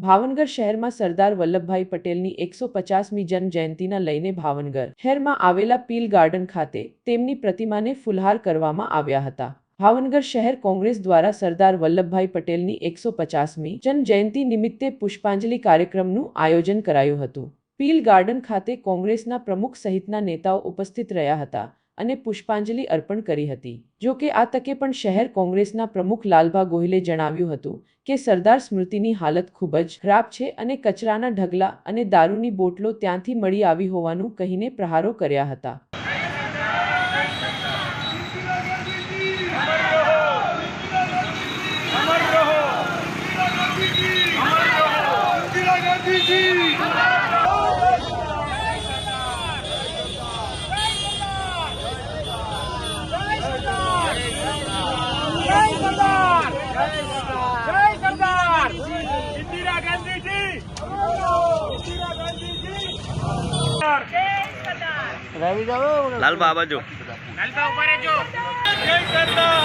ભાવનગર શહેરમાં સરદાર વલ્લભભાઈ પટેલની 150મી જન્મ જયંતિના લઈને ભાવનગર શહેરમાં આવેલા પીલ ગાર્ડન ખાતે તેમની પ્રતિમાને ફૂલહાર કરવામાં આવ્યા હતા। ભાવનગર શહેર કોંગ્રેસ દ્વારા સરદાર વલ્લભભાઈ પટેલની 150મી જન્મ જયંતિ નિમિત્તે પુષ્પાંજલિ કાર્યક્રમનું આયોજન કરાયું હતું। પીલ ગાર્ડન ખાતે કોંગ્રેસના પ્રમુખ સહિતના નેતાઓ ઉપસ્થિત રહ્યા હતા અને પુષ્પાંજલિ અર્પણ કરી હતી। જો કે આ તકે પણ શહેર કોંગ્રેસના પ્રમુખ લાલભા ગોહિલે જણાવ્યું હતું કે સરદાર સ્મૃતિની હાલત ખૂબ જ ખરાબ છે અને કચરાના ઢગલા અને દારૂની બોટલો ત્યાંથી મળી આવી હોવાનું કહીને પ્રહારો કર્યા હતા। लालबा आ बाजू लालबा ऊपर है जो जय सरदार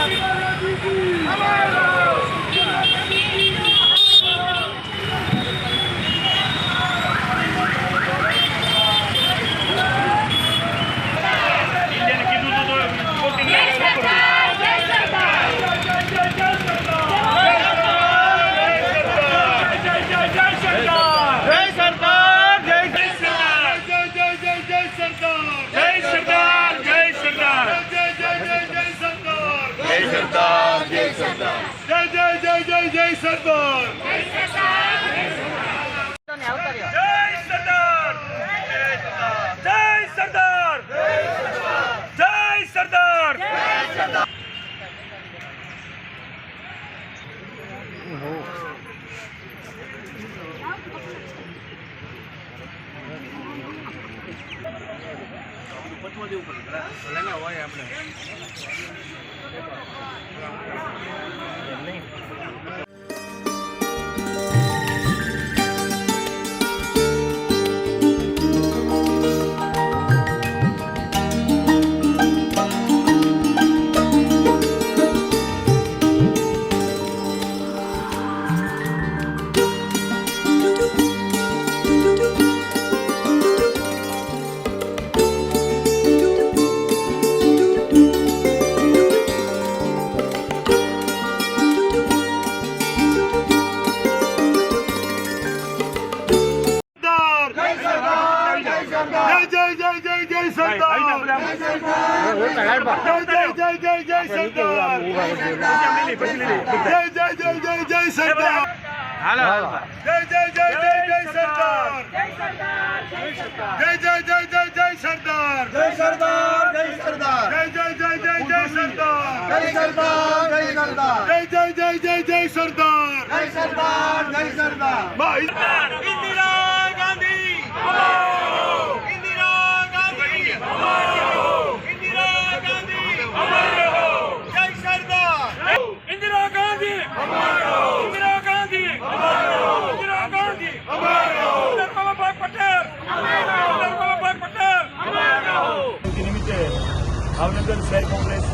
भावनगर शहर कांग्रेस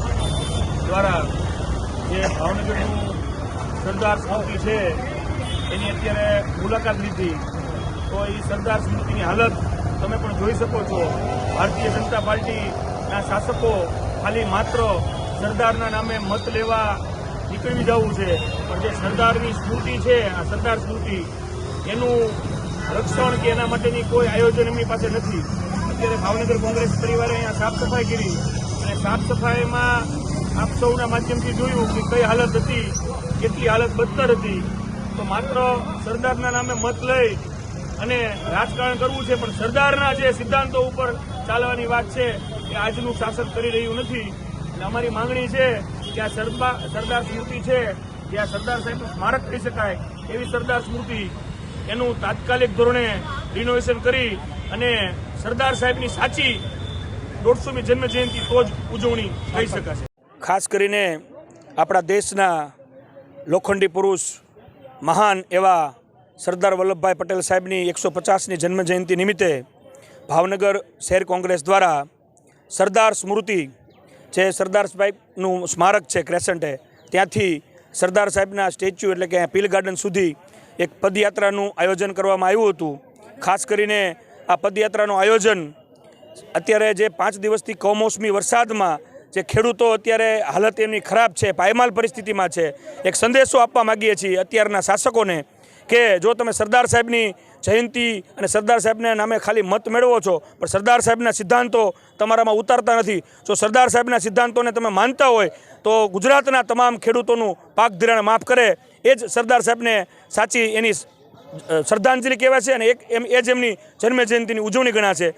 द्वारा જે ભાવનગરનું સરદાર સ્મૃતિ છે એની અત્યારે મુલાકાત લીધી તો એ સરદાર સ્મૃતિની હાલત તમે પણ જોઈ શકો છો। ભારતીય જનતા પાર્ટીના શાસકો ખાલી માત્ર સરદારના નામે મત લેવા નીકળી જવું છે, પણ જે સરદારની સ્મૃતિ છે આ સરદાર સ્મૃતિ એનું રક્ષણ કે એના માટેની કોઈ આયોજન એમની પાસે નથી। અત્યારે ભાવનગર કોંગ્રેસ પરિવારે અહીંયા સાફ સફાઈ કરી અને સાફ સફાઈમાં આપ સૌના માધ્યમથી જોયું કે કઈ હાલત હતી, કેટલી હાલત બદતર હતી। તો માત્ર સરદારના નામે મત લઈ અને રાજકારણ કરવું છે, પણ સરદારના જે સિદ્ધાંતો ઉપર ચાલવાની વાત છે એ આજનું શાસક કરી રહ્યું નથી। એટલે અમારી માંગણી છે કે આ સરદાર સ્મૃતિ છે કે આ સરદાર સાહેબનું સ્મારક કહી શકાય એવી સરદાર સ્મૃતિ એનું તાત્કાલિક ધોરણે રિનોવેશન કરી અને સરદાર સાહેબની સાચી 150મી જન્મ જયંતિ તો જ ઉજવણી થઈ શકાશે। ખાસ કરીને આપણા દેશના લોખંડી પુરુષ મહાન એવા સરદાર વલ્લભભાઈ પટેલ સાહેબની 150ની જન્મ જયંતિ નિમિત્તે ભાવનગર શહેર કોંગ્રેસ દ્વારા સરદાર સ્મૃતિ જે સરદાર સાહેબનું સ્મારક છે ક્રેસન્ટે ત્યાંથી સરદાર સાહેબના સ્ટેચ્યુ એટલે કે પીલ ગાર્ડન સુધી એક પદયાત્રાનું આયોજન કરવામાં આવ્યું હતું. ખાસ કરીને આ પદયાત્રાનું આયોજન અત્યારે જે 5 દિવસથી કમોસમી વરસાદમાં જે ખેડૂતો અત્યારે હાલત એમની ખરાબ છે, પાયમાલ પરિસ્થિતિમાં છે, એક સંદેશો આપવા માગીએ છીએ અત્યારના શાસકોને કે જો તમે સરદાર સાહેબની જયંતિ અને સરદાર સાહેબના નામે ખાલી મત મેળવો છો પણ સરદાર સાહેબના સિદ્ધાંતો તમારામાં ઉતારતા નથી, જો સરદાર સાહેબના સિદ્ધાંતોને તમે માનતા હોય તો ગુજરાતના તમામ ખેડૂતોનું પાક ધિરાણ માફ કરે એ જ સરદાર સાહેબને સાચી એની શ્રદ્ધાંજલિ કહેવાય છે અને એ જ એમની જન્મ જયંતિની ઉજવણી ગણાશે.